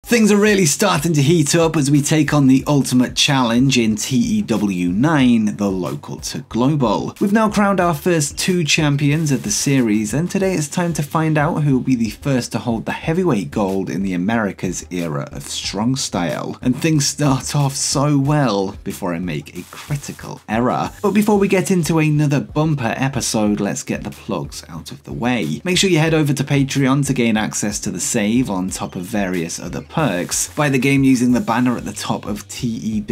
Things are really starting to heat up as we take on the ultimate challenge in TEW IX, the local to global. We've now crowned our first 2 champions of the series, and today it's time to find out who will be the first to hold the heavyweight gold in the Americas era of strong style. And things start off so well before I make a critical error. But before we get into another bumper episode, let's get the plugs out of the way. Make sure you head over to Patreon to gain access to the save on top of various other perks. Buy the game using the banner at the top of tewdb.com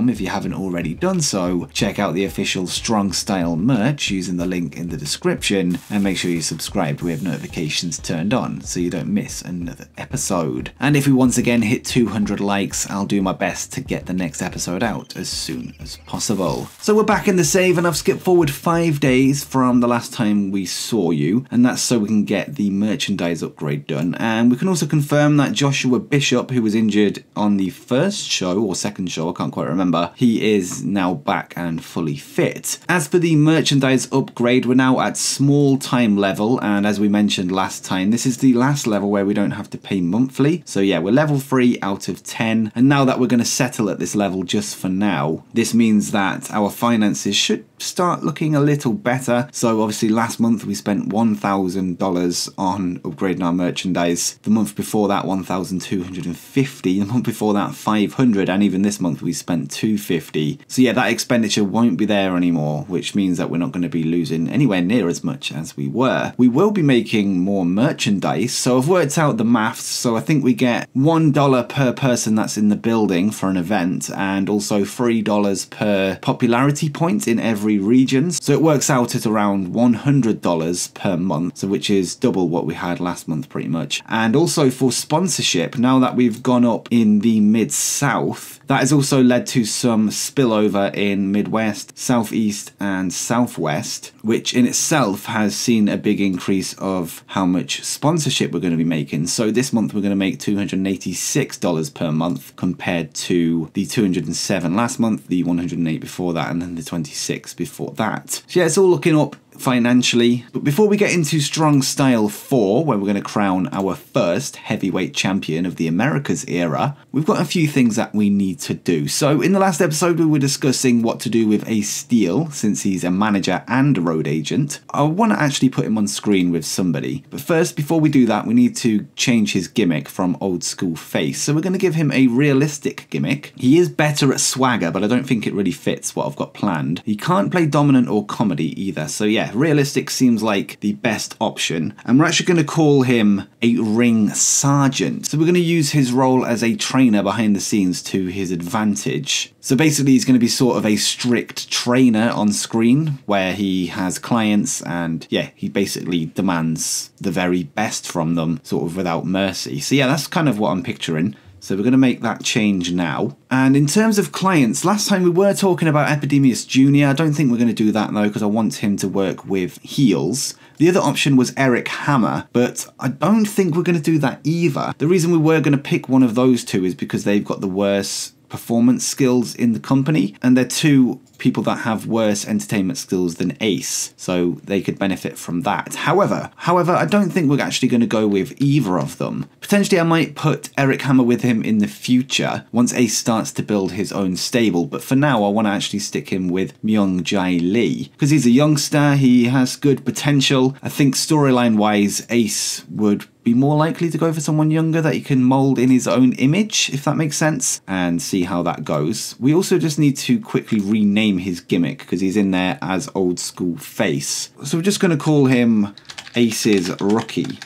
if you haven't already done so. Check out the official Strong Style merch using the link in the description, and make sure you're subscribed with notifications turned on so you don't miss another episode. And if we once again hit 200 likes, I'll do my best to get the next episode out as soon as possible. So we're back in the save, and I've skipped forward 5 days from the last time we saw you, and that's so we can get the merchandise upgrade done. And we can also confirm that Joshua Bishop, who was injured on the first show or second show, I can't quite remember, he is now back and fully fit. As for the merchandise upgrade, we're now at small time level, and as we mentioned last time, this is the last level where we don't have to pay monthly. So yeah, we're level 3 out of 10, and now that we're going to settle at this level just for now, this means that our finances should start looking a little better. So obviously last month we spent $1,000 on upgrading our merchandise, the month before that 1,250, the month before that 500, and even this month we spent 250. So yeah, that expenditure won't be there anymore, which means that we're not going to be losing anywhere near as much as we were. We will be making more merchandise, so I've worked out the maths. So I think we get $1 per person that's in the building for an event, and also $3 per popularity point in every region. So it works out at around $100 per month, so which is double what we had last month pretty much. And also for sponsorship, now that we've gone up in the mid-south, that has also led to some spillover in Midwest, Southeast and Southwest, which in itself has seen a big increase of how much sponsorship we're going to be making. So this month we're going to make $286 per month compared to the $207 last month, the $108 before that, and then the $26 before that. So yeah, it's all looking up financially. But before we get into Strong Style 4, where we're going to crown our first heavyweight champion of the Americas era, we've got a few things that we need to do. So in the last episode we were discussing what to do with Ace Steel, since he's a manager and a road agent. I want to actually put him on screen with somebody. But first, before we do that, we need to change his gimmick from old school face. So we're going to give him a realistic gimmick. He is better at swagger, but I don't think it really fits what I've got planned. He can't play dominant or comedy either. So yeah, realistic seems like the best option, and we're actually going to call him a ring sergeant. So we're going to use his role as a trainer behind the scenes to his advantage. So basically he's going to be sort of a strict trainer on screen, where he has clients and yeah, he basically demands the very best from them, sort of without mercy. So yeah, that's kind of what I'm picturing. So we're going to make that change now. And in terms of clients, last time we were talking about Epidemius Jr. I don't think we're going to do that though, because I want him to work with heels. The other option was Eric Hammer, but I don't think we're going to do that either. The reason we were going to pick one of those two is because they've got the worst performance skills in the company, and they're two people that have worse entertainment skills than Ace, so they could benefit from that. However, I don't think we're actually going to go with either of them. Potentially I might put Eric Hammer with him in the future once Ace starts to build his own stable, but for now I want to actually stick him with Myung Jae Lee because he's a youngster, he has good potential. I think storyline wise Ace would be more likely to go for someone younger that he can mold in his own image, if that makes sense, and see how that goes. We also just need to quickly rename his gimmick because he's in there as old school face. So we're just going to call him Ace's Rookie.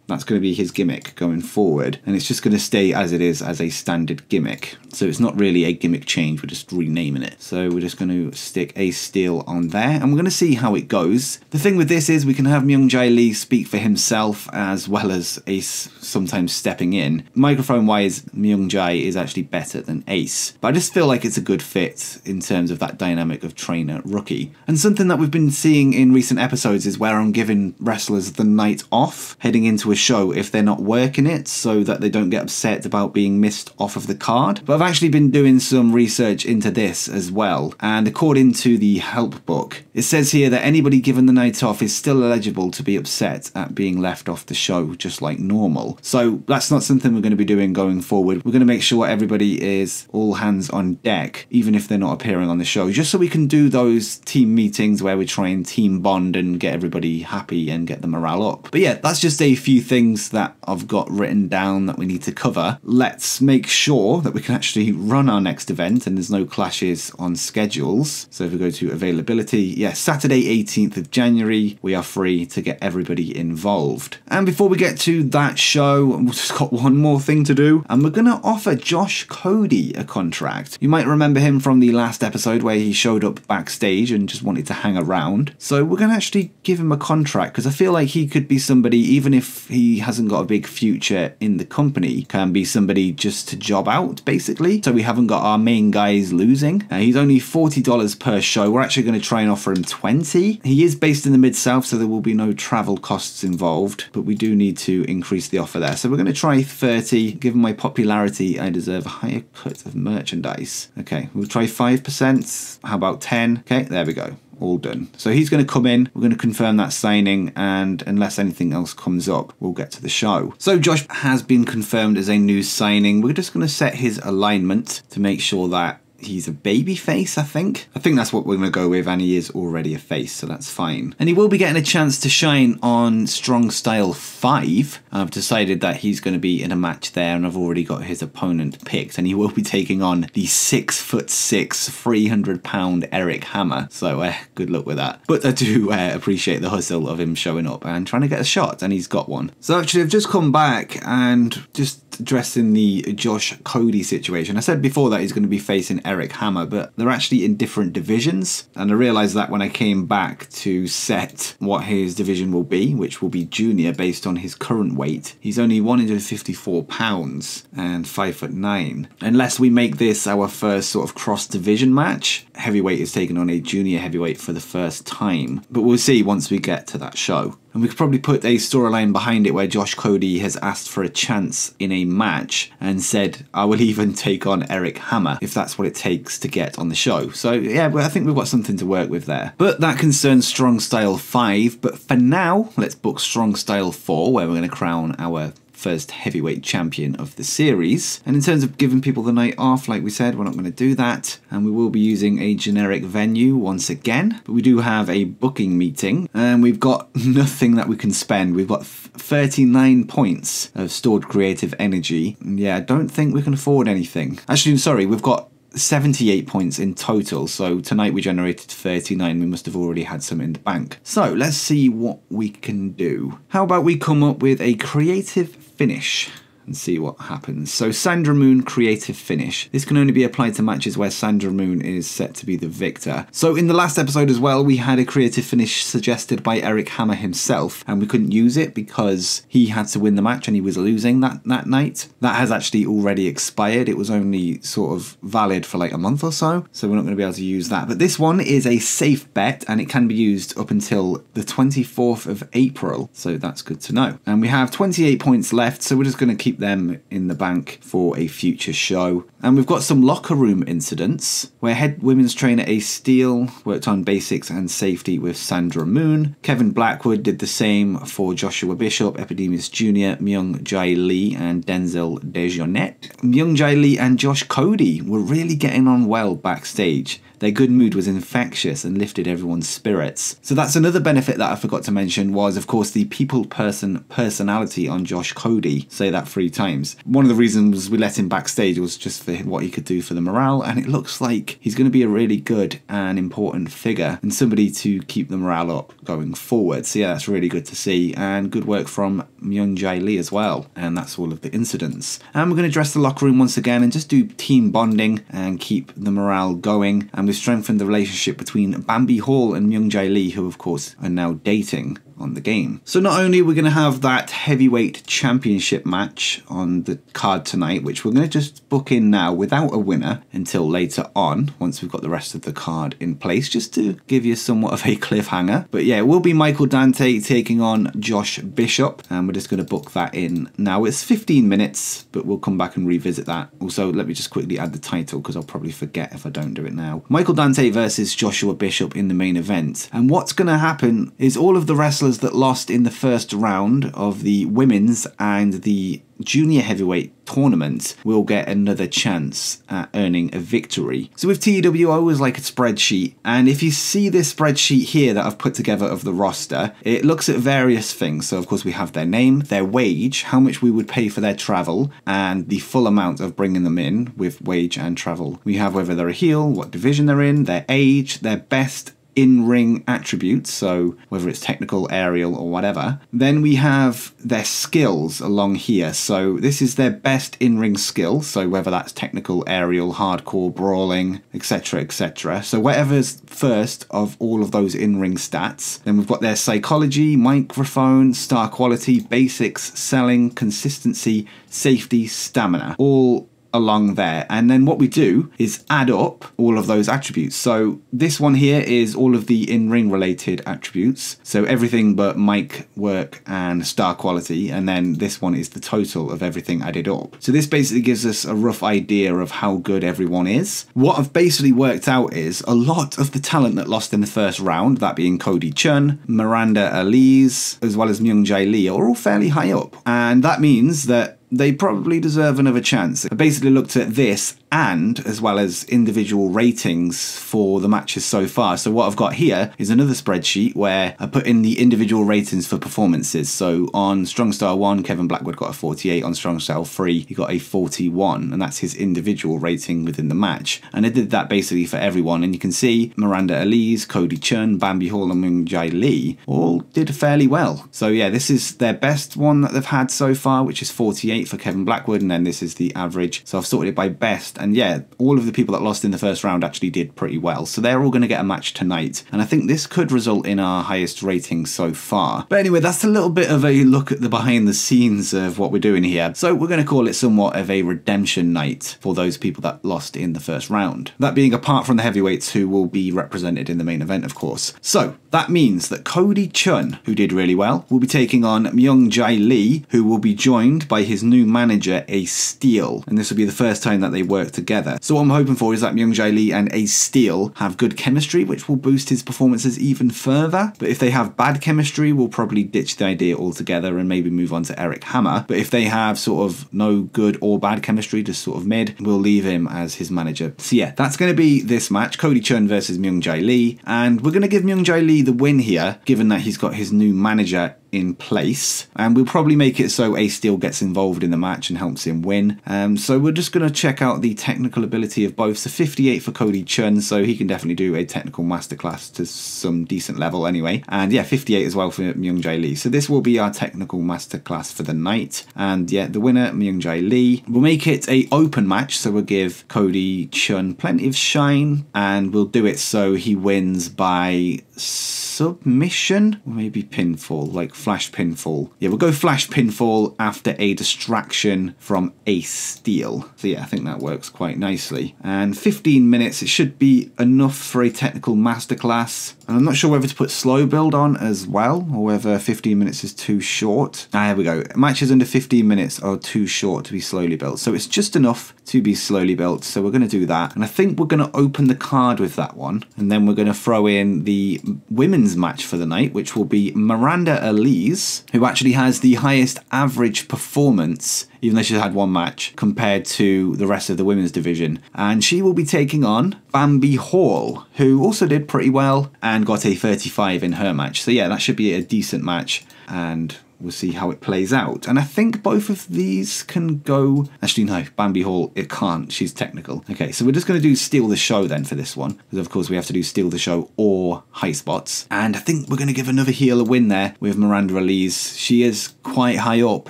That's going to be his gimmick going forward, and it's just going to stay as it is as a standard gimmick. So it's not really a gimmick change, we're just renaming it. So we're just going to stick Ace Steel on there, and we're going to see how it goes. The thing with this is we can have Myung Jae Lee speak for himself as well as Ace sometimes stepping in. Microphone wise, Myung Jae is actually better than Ace, but I just feel like it's a good fit in terms of that dynamic of trainer rookie. And something that we've been seeing in recent episodes is where I'm giving wrestlers the night off heading into a show if they're not working it, so that they don't get upset about being missed off of the card. But I've actually been doing some research into this as well, and according to the help book, it says here that anybody given the night off is still eligible to be upset at being left off the show just like normal. So that's not something we're going to be doing going forward. We're going to make sure everybody is all hands on deck, even if they're not appearing on the show, just so we can do those team meetings where we try and team bond and get everybody happy and get the morale up. But yeah, that's just a few things that I've got written down that we need to cover. Let's make sure that we can actually run our next event and there's no clashes on schedules. So if we go to availability, yeah, Saturday 18th of January, we are free to get everybody involved. And before we get to that show, we've just got one more thing to do, and we're going to offer Josh Cody a contract. You might remember him from the last episode where he showed up backstage and just wanted to hang around. So we're going to actually give him a contract, because I feel like he could be somebody, even if he hasn't got a big future in the company, can be somebody just to job out, basically. So we haven't got our main guys losing. He's only $40 per show. We're actually going to try and offer him 20. He is based in the Mid-South, so there will be no travel costs involved, but we do need to increase the offer there. So we're going to try 30. Given my popularity, I deserve a higher cut of merchandise. Okay, we'll try 5%. How about 10? Okay, there we go. All done. So he's going to come in, we're going to confirm that signing, and unless anything else comes up, we'll get to the show. So Josh has been confirmed as a new signing. We're just going to set his alignment to make sure that he's a baby face, I think. I think that's what we're going to go with, and he is already a face, so that's fine. And he will be getting a chance to shine on Strong Style 5. I've decided that he's going to be in a match there, and I've already got his opponent picked, and he will be taking on the 6'6", 300-pound Eric Hammer. So good luck with that. But I do appreciate the hustle of him showing up and trying to get a shot, and he's got one. So actually, I've just come back and just addressing the Josh Cody situation. I said before that he's going to be facing Eric Hammer, but they're actually in different divisions, and I realised that when I came back to set what his division will be, which will be junior based on his current weight. He's only 154 pounds and 5'9". Unless we make this our first sort of cross division match, heavyweight is taking on a junior heavyweight for the first time, but we'll see once we get to that show. And we could probably put a storyline behind it where Josh Cody has asked for a chance in a match and said, I will even take on Eric Hammer if that's what it takes to get on the show. So yeah, I think we've got something to work with there. But that concerns Strong Style 5. But for now, let's book Strong Style 4, where we're going to crown our first heavyweight champion of the series. And in terms of giving people the night off, like we said, we're not going to do that, and we will be using a generic venue once again, but we do have a booking meeting, and we've got nothing that we can spend. We've got 39 points of stored creative energy, and yeah, I don't think we can afford anything. Actually, sorry, we've got 78 points in total, so tonight we generated 39. We must have already had some in the bank. So let's see what we can do. How about we come up with a creative finish and see what happens. So Sandra Moon creative finish. This can only be applied to matches where Sandra Moon is set to be the victor. So in the last episode as well, we had a creative finish suggested by Eric Hammer himself, and we couldn't use it because he had to win the match and he was losing that night. That has actually already expired. It was only sort of valid for like a month or so we're not going to be able to use that. But this one is a safe bet, and it can be used up until the 24th of April. So that's good to know. And we have 28 points left, so we're just going to keep them in the bank for a future show. And we've got some locker room incidents where head women's trainer Ace Steele worked on basics and safety with Sandra Moon. Kevin Blackwood did the same for Joshua Bishop, Epidemius Jr., Myung Jae Lee, and Denzel Dejonet. Myung Jae Lee and Josh Cody were really getting on well backstage. Their good mood was infectious and lifted everyone's spirits. So that's another benefit that I forgot to mention was, of course, the people person personality on Josh Cody. Say that 3 times. One of the reasons we let him backstage was just for what he could do for the morale, and it looks like he's going to be a really good and important figure and somebody to keep the morale up going forward. So yeah, that's really good to see, and good work from Myung Jae Lee as well. And that's all of the incidents. And we're going to address the locker room once again and just do team bonding and keep the morale going. And we've strengthened the relationship between Bambi Hall and Myung Jae Lee, who of course are now dating. on the game. So not only are we going to have that heavyweight championship match on the card tonight, which we're going to just book in now without a winner until later on, once we've got the rest of the card in place, just to give you somewhat of a cliffhanger. But yeah, it will be Michael Dante taking on Josh Bishop, and we're just going to book that in now. It's 15 minutes, but we'll come back and revisit that. Also, let me just quickly add the title because I'll probably forget if I don't do it now. Michael Dante versus Joshua Bishop in the main event. And what's going to happen is all of the wrestlers that lost in the first round of the women's and the junior heavyweight tournament will get another chance at earning a victory. So with TEW, I always like a spreadsheet, and if you see this spreadsheet here that I've put together of the roster, it looks at various things. So of course we have their name, their wage, how much we would pay for their travel, and the full amount of bringing them in with wage and travel. We have whether they're a heel, what division they're in, their age, their best in-ring attributes, so whether it's technical, aerial, or whatever. Then we have their skills along here. So this is their best in-ring skill, so whether that's technical, aerial, hardcore, brawling, etc, etc. So whatever's first of all of those in-ring stats. Then we've got their psychology, microphone, star quality, basics, selling, consistency, safety, stamina, all along there. And then what we do is add up all of those attributes. So this one here is all of the in-ring related attributes, so everything but mic work and star quality, and then this one is the total of everything added up. So this basically gives us a rough idea of how good everyone is. What I've basically worked out is a lot of the talent that lost in the first round, that being Cody Chun, Miranda Elise, as well as Myung Jae Lee, are all fairly high up, and that means that they probably deserve another chance. I basically looked at this and as well as individual ratings for the matches so far. So what I've got here is another spreadsheet where I put in the individual ratings for performances. So on Strong Style 1, Kevin Blackwood got a 48. On Strong Style 3, he got a 41. And that's his individual rating within the match. And I did that basically for everyone. And you can see Miranda Elise, Cody Chun, Bambi Hall, and Myung Jae Lee all did fairly well. So yeah, this is their best one that they've had so far, which is 48 for Kevin Blackwood. And then this is the average. So I've sorted it by best. And yeah, all of the people that lost in the first round actually did pretty well. So they're all going to get a match tonight. And I think this could result in our highest rating so far. But anyway, that's a little bit of a look at the behind the scenes of what we're doing here. So we're going to call it somewhat of a redemption night for those people that lost in the first round. That being apart from the heavyweights who will be represented in the main event, of course. So that means that Cody Chun, who did really well, will be taking on Myung Jae Lee, who will be joined by his new manager, Ace Steel. And this will be the first time that they work together. So what I'm hoping for is that Myung Jae Lee and Ace Steel have good chemistry, which will boost his performances even further. But if they have bad chemistry, we'll probably ditch the idea altogether and maybe move on to Eric Hammer. But if they have sort of no good or bad chemistry, just sort of mid, we'll leave him as his manager. So yeah, that's going to be this match, Cody Chun versus Myung Jae Lee. And we're going to give Myung Jae Lee the win here, given that he's got his new manager in place, and we'll probably make it so Ace Steel gets involved in the match and helps him win. So we're just going to check out the technical ability of both. So 58 for Cody Chun, so he can definitely do a technical masterclass to some decent level anyway. And yeah, 58 as well for Myung Jae Lee. So this will be our technical masterclass for the night. And yeah, the winner, Myung Jae Lee. We'll make it a open match, so we'll give Cody Chun plenty of shine, and we'll do it so he wins by submission, or maybe pinfall, like flash pinfall. Yeah, we'll go flash pinfall after a distraction from Ace Steel. So yeah, I think that works quite nicely. And 15 minutes, it should be enough for a technical masterclass. And I'm not sure whether to put slow build on as well, or whether 15 minutes is too short. Here we go. Matches under 15 minutes are too short to be slowly built. So it's just enough to be slowly built. So we're going to do that. And I think we're going to open the card with that one. And then we're going to throw in the women's match for the night, which will be Miranda Elise, who actually has the highest average performance, even though she's had one match, compared to the rest of the women's division. And she will be taking on Bambi Hall, who also did pretty well and got a 35 in her match. So yeah, that should be a decent match, and we'll see how it plays out. And I think both of these can go... Actually, no, Bambi Hall, it can't. She's technical. Okay, so we're just going to do Steal the Show then for this one, because of course we have to do Steal the Show or High Spots. And I think we're going to give another heel a win there with Miranda Elise. She is quite high up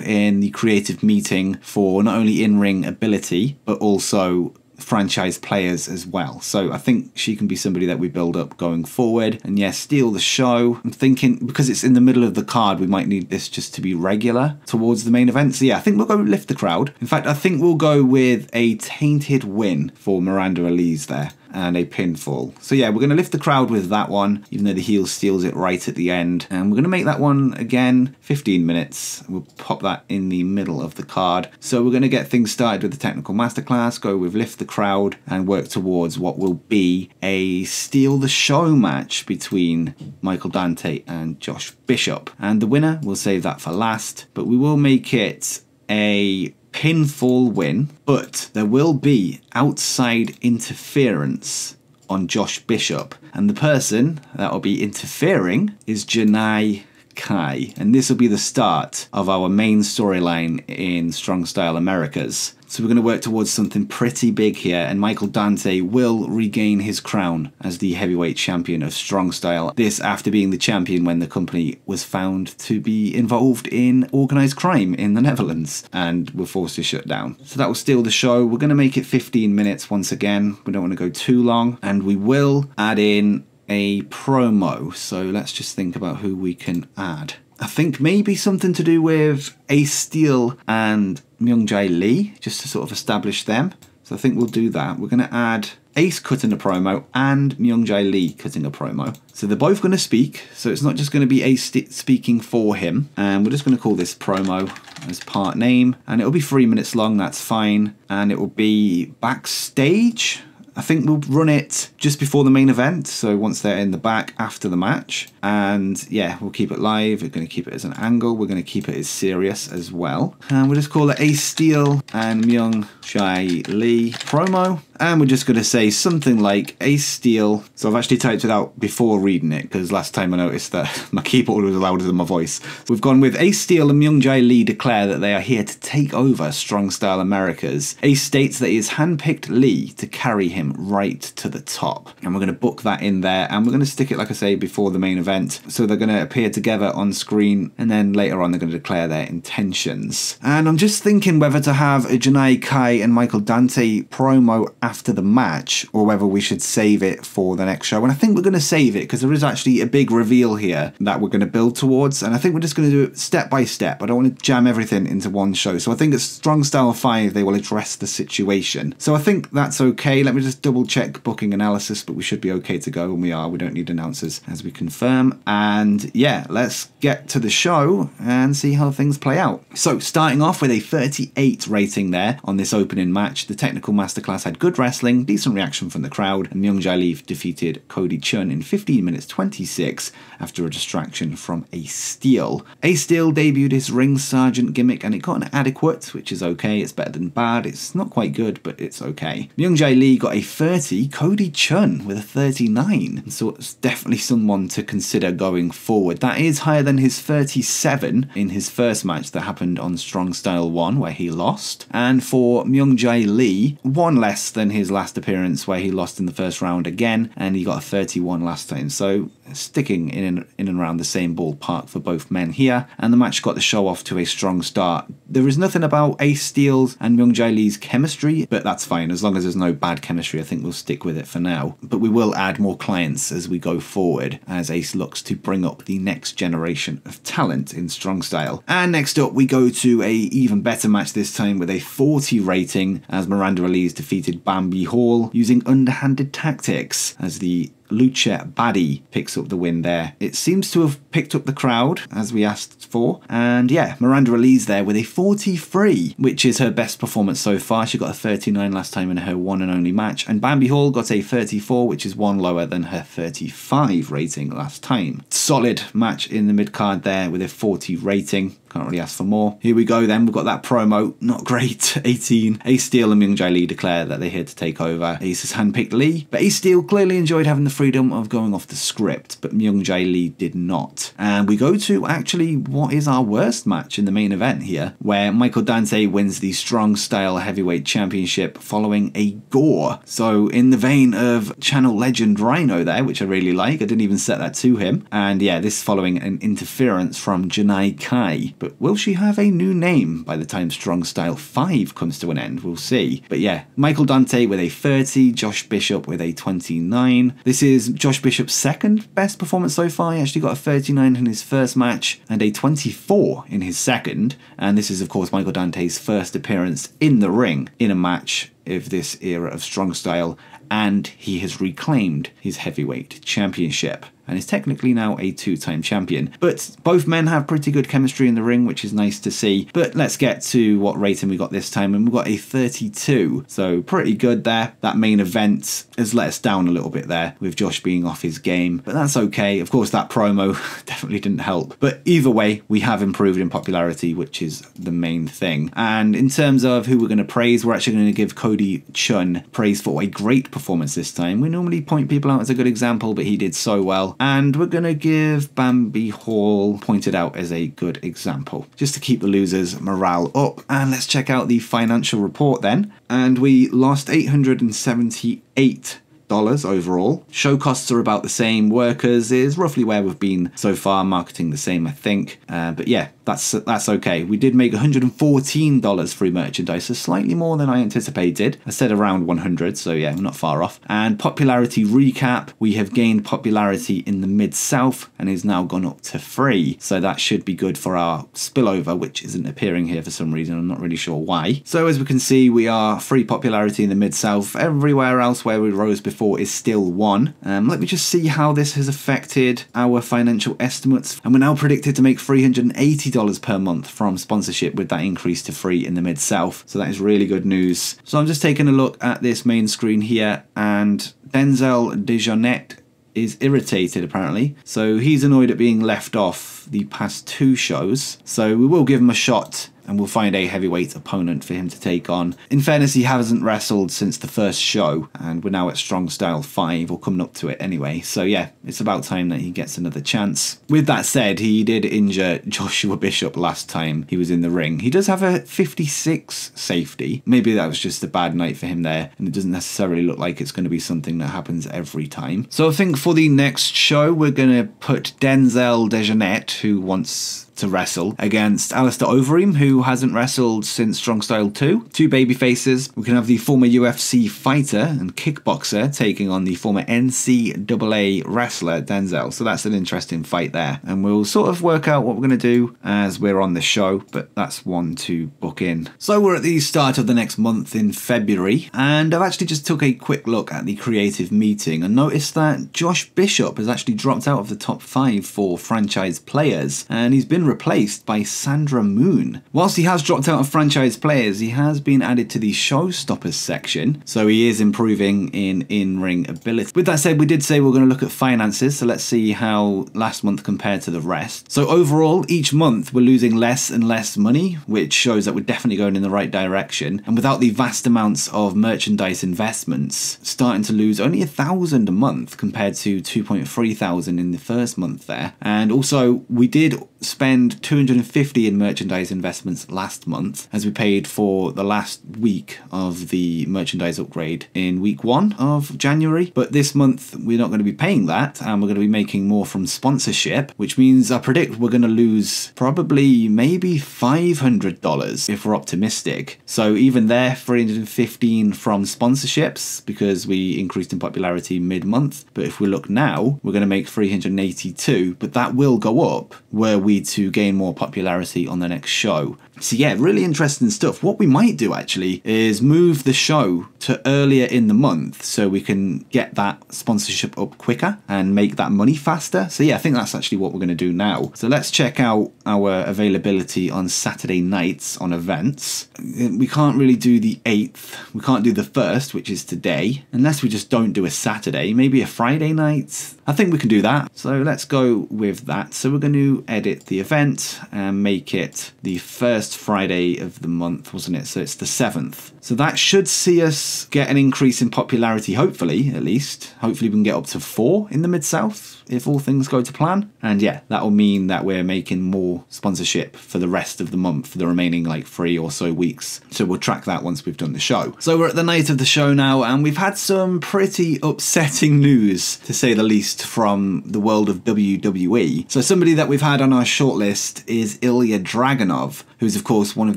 in the creative meeting for not only in-ring ability, but also franchise players as well. So I think she can be somebody that we build up going forward. And yeah, steal the show. I'm thinking because it's in the middle of the card, we might need this just to be regular towards the main event. So yeah, I think we'll go lift the crowd. In fact, I think we'll go with a tainted win for Miranda Elise there. And a pinfall. So yeah, we're going to lift the crowd with that one, even though the heel steals it right at the end. And we're going to make that one, again, 15 minutes. We'll pop that in the middle of the card. So we're going to get things started with the technical masterclass, go with lift the crowd, and work towards what will be a steal the show match between Michael Dante and Josh Bishop. And the winner, we'll save that for last, but we will make it a pinfall win, but there will be outside interference on Josh Bishop, and the person that will be interfering is Janai Kai, and this will be the start of our main storyline in Strong Style Americas. So we're going to work towards something pretty big here, and Michael Dante will regain his crown as the heavyweight champion of Strong Style. This after being the champion when the company was found to be involved in organised crime in the Netherlands and were forced to shut down. So that will steal the show. We're going to make it 15 minutes once again. We don't want to go too long, and we will add in a promo. So let's just think about who we can add. I think maybe something to do with Ace Steel and Myung-Jae Lee, just to sort of establish them. So I think we'll do that. We're going to add Ace cutting a promo and Myung-Jae Lee cutting a promo. So they're both going to speak. So it's not just going to be Ace speaking for him. And we're just going to call this promo as part name. And it'll be 3 minutes long. That's fine. And it will be backstage. I think we'll run it just before the main event, so once they're in the back after the match. And yeah, we'll keep it live. We're going to keep it as an angle. We're going to keep it as serious as well. And we'll just call it Ace Steel and Myung-Jae Lee promo. And we're just going to say something like Ace Steel. So I've actually typed it out before reading it, because last time I noticed that my keyboard was louder than my voice. We've gone with Ace Steel and Myung-Jae Lee declare that they are here to take over Strong Style Americas. Ace states that he has handpicked Lee to carry him right to the top. And we're going to book that in there, and we're going to stick it, like I say, before the main event. So they're going to appear together on screen, and then later on they're going to declare their intentions. And I'm just thinking whether to have a Janai Kai and Michael Dante promo after the match, or whether we should save it for the next show. And I think we're going to save it, because there is actually a big reveal here that we're going to build towards, and I think we're just going to do it step by step. I don't want to jam everything into one show. So I think at Strong Style 5 they will address the situation. So I think that's okay. Let me just double check booking analysis, but we should be okay to go, and we are. We don't need announcers as we confirm. And yeah, let's get to the show and see how things play out. So starting off with a 38 rating there on this opening match. The technical masterclass had good wrestling, decent reaction from the crowd, and Myung-Jae Lee defeated Cody Chun in 15 minutes 26 after a distraction from Ace Steel. Ace Steel debuted his ring sergeant gimmick, and it got an adequate, which is okay. It's better than bad. It's not quite good, but it's okay. Myung-Jae Lee got a 30, Cody Chun with a 39, so it's definitely someone to consider going forward. That is higher than his 37 in his first match that happened on Strong Style 1 where he lost, and for Myung-Jae Lee, one less than his last appearance where he lost in the first round again, and he got a 31 last time. So sticking in and around the same ballpark for both men here, and the match got the show off to a strong start. There is nothing about Ace Steel's and Myung-Jae Lee's chemistry, but that's fine. As long as there's no bad chemistry, I think we'll stick with it for now. But we will add more clients as we go forward, as Ace looks to bring up the next generation of talent in Strong Style. And next up, we go to a even better match this time with a 40 rating, as Miranda Elise defeated Bambi Hall using underhanded tactics, as the Lucha Baddie picks up the win there. It seems to have picked up the crowd as we asked for, and yeah, Miranda Elise there with a 43, which is her best performance so far. She got a 39 last time in her one and only match, and Bambi Hall got a 34, which is one lower than her 35 rating last time. Solid match in the mid card there with a 40 rating. Can't really ask for more. Here we go then. We've got that promo. Not great. 18. Ace Steel and Myung-Jae Lee declare that they're here to take over. Ace has handpicked Lee, but Ace Steel clearly enjoyed having the freedom of going off the script, but Myung-Jae Lee did not. And we go to actually what is our worst match in the main event here, where Michael Dante wins the Strong Style Heavyweight Championship following a gore. So in the vein of channel legend Rhino there, which I really like. I didn't even set that to him. And yeah, this following an interference from Janai Kai. But will she have a new name by the time Strong Style 5 comes to an end? We'll see. But yeah, Michael Dante with a 30, Josh Bishop with a 29. This is Josh Bishop's second best performance so far. He actually got a 39 in his first match and a 24 in his second. And this is, of course, Michael Dante's first appearance in the ring in a match of this era of Strong Style, and he has reclaimed his heavyweight championship and is technically now a 2-time champion. But both men have pretty good chemistry in the ring, which is nice to see. But let's get to what rating we got this time, and we got a 32, so pretty good there. That main event has let us down a little bit there with Josh being off his game, but that's okay. Of course, that promo definitely didn't help, but either way, we have improved in popularity, which is the main thing. And in terms of who we're going to praise, we're actually going to give Cody Chun praise for a great performance this time. We normally point people out as a good example, but he did so well. And we're going to give Bambi Hall pointed out as a good example, just to keep the losers' morale up. And let's check out the financial report then. And we lost $878 overall. Show costs are about the same. Workers is roughly where we've been so far. Marketing the same, I think. But yeah, that's okay. We did make $114 through merchandise, so slightly more than I anticipated. I said around 100, so yeah, we're not far off. And popularity recap, we have gained popularity in the Mid-South and is now gone up to 3. So that should be good for our spillover, which isn't appearing here for some reason. I'm not really sure why. So as we can see, we are 3 popularity in the Mid-South. Everywhere else where we rose before is still 1. Let me just see how this has affected our financial estimates. And we're now predicted to make $380 per month from sponsorship with that increase to 3 in the Mid-South. So that is really good news. So I'm just taking a look at this main screen here, and Denzel Dejournette is irritated apparently. So he's annoyed at being left off the past 2 shows. So we will give him a shot and we'll find a heavyweight opponent for him to take on. In fairness, he hasn't wrestled since the first show, and we're now at Strong Style 5, or coming up to it anyway. So yeah, it's about time that he gets another chance. With that said, he did injure Joshua Bishop last time he was in the ring. He does have a 56 safety. Maybe that was just a bad night for him there, and it doesn't necessarily look like it's going to be something that happens every time. So I think for the next show, we're going to put Denzel Dejournette, who wants to wrestle, against Alistair Overeem, who hasn't wrestled since Strong Style 2. 2 baby faces. We can have the former UFC fighter and kickboxer taking on the former NCAA wrestler Denzel. So that's an interesting fight there. And we'll sort of work out what we're going to do as we're on the show, but that's one to book in. So we're at the start of the next month in February, and I've actually just took a quick look at the creative meeting and noticed that Josh Bishop has actually dropped out of the top 5 for franchise players, and he's been replaced by Sandra Moon. Whilst he has dropped out of franchise players, he has been added to the showstoppers section, so he is improving in-ring ability. With that said, we did say we're going to look at finances, so let's see how last month compared to the rest. So overall, each month we're losing less and less money, which shows that we're definitely going in the right direction, and without the vast amounts of merchandise investments, starting to lose only $1,000 a month compared to 2.3 thousand in the first month there. And also, we did spend $250 in merchandise investments last month, as we paid for the last week of the merchandise upgrade in week 1 of January. But this month we're not going to be paying that, and we're going to be making more from sponsorship, which means I predict we're going to lose probably maybe $500 if we're optimistic. So even there, $315 from sponsorships because we increased in popularity mid-month. But if we look now, we're going to make $382, but that will go up were we to gain more popularity on the next show. So yeah, really interesting stuff. What we might do actually is move the show to earlier in the month so we can get that sponsorship up quicker and make that money faster. So yeah, I think that's actually what we're going to do now. So let's check out our availability on Saturday nights on events. We can't really do the 8th. We can't do the 1st, which is today, unless we just don't do a Saturday. Maybe a Friday night. I think we can do that. So let's go with that. So we're going to edit the event and make it the first Friday of the month, wasn't it? So it's the 7th. So that should see us us get an increase in popularity, hopefully, at least. Hopefully we can get up to 4 in the Mid-South, if all things go to plan. And yeah, that will mean that we're making more sponsorship for the rest of the month, for the remaining like 3 or so weeks. So we'll track that once we've done the show. So we're at the night of the show now, and we've had some pretty upsetting news, to say the least, from the world of WWE. So somebody that we've had on our shortlist is Ilya Dragunov, who's of course one of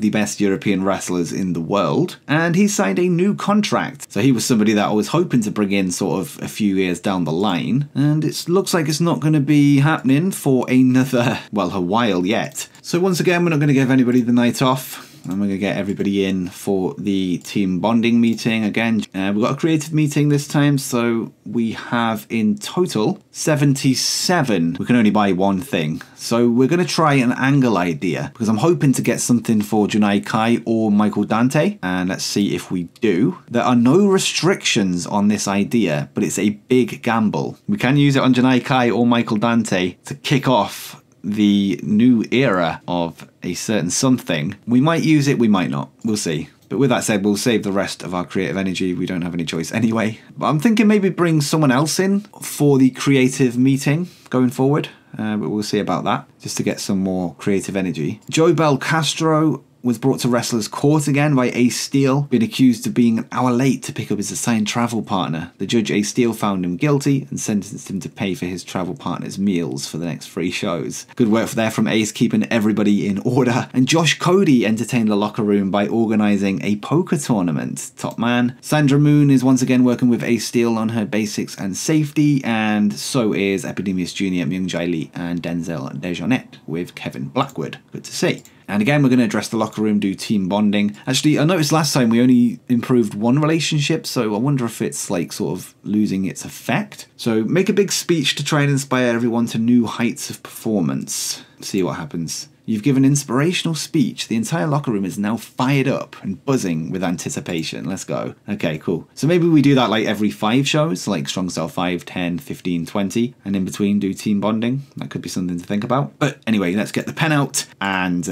the best European wrestlers in the world, and he signed a new contract. So he was somebody that I was hoping to bring in sort of a few years down the line, and it looks like it's not going to be happening for another, well, a while yet. So once again, we're not going to give anybody the night off. I'm going to get everybody in for the team bonding meeting again. We've got a creative meeting this time, so we have in total 77. We can only buy one thing. So we're going to try an angle idea, because I'm hoping to get something for Janai Kai or Michael Dante, and let's see if we do. There are no restrictions on this idea, but it's a big gamble. We can use it on Janai Kai or Michael Dante to kick off the new era of a certain something. We might use it, we might not. We'll see. But with that said, we'll save the rest of our creative energy. We don't have any choice anyway. But I'm thinking maybe bring someone else in for the creative meeting going forward. But we'll see about that, just to get some more creative energy. Joe Bel Castro was brought to Wrestler's Court again by Ace Steel, being accused of being an hour late to pick up his assigned travel partner. The judge, Ace Steel, found him guilty and sentenced him to pay for his travel partner's meals for the next 3 shows. Good work there from Ace, keeping everybody in order. And Josh Cody entertained the locker room by organising a poker tournament. Top man. Sandra Moon is once again working with Ace Steel on her basics and safety, and so is Epidemius Jr., Myung Jae Lee, and Denzel Dejonet with Kevin Blackwood. Good to see. And again, we're going to address the locker room, do team bonding. Actually, I noticed last time we only improved one relationship, so I wonder if it's like sort of losing its effect. So make a big speech to try and inspire everyone to new heights of performance. See what happens. You've given an inspirational speech. The entire locker room is now fired up and buzzing with anticipation. Let's go. Okay, cool. So maybe we do that like every 5 shows, like Strong Style 5, 10, 15, 20, and in between do team bonding. That could be something to think about. But anyway, let's get the pen out and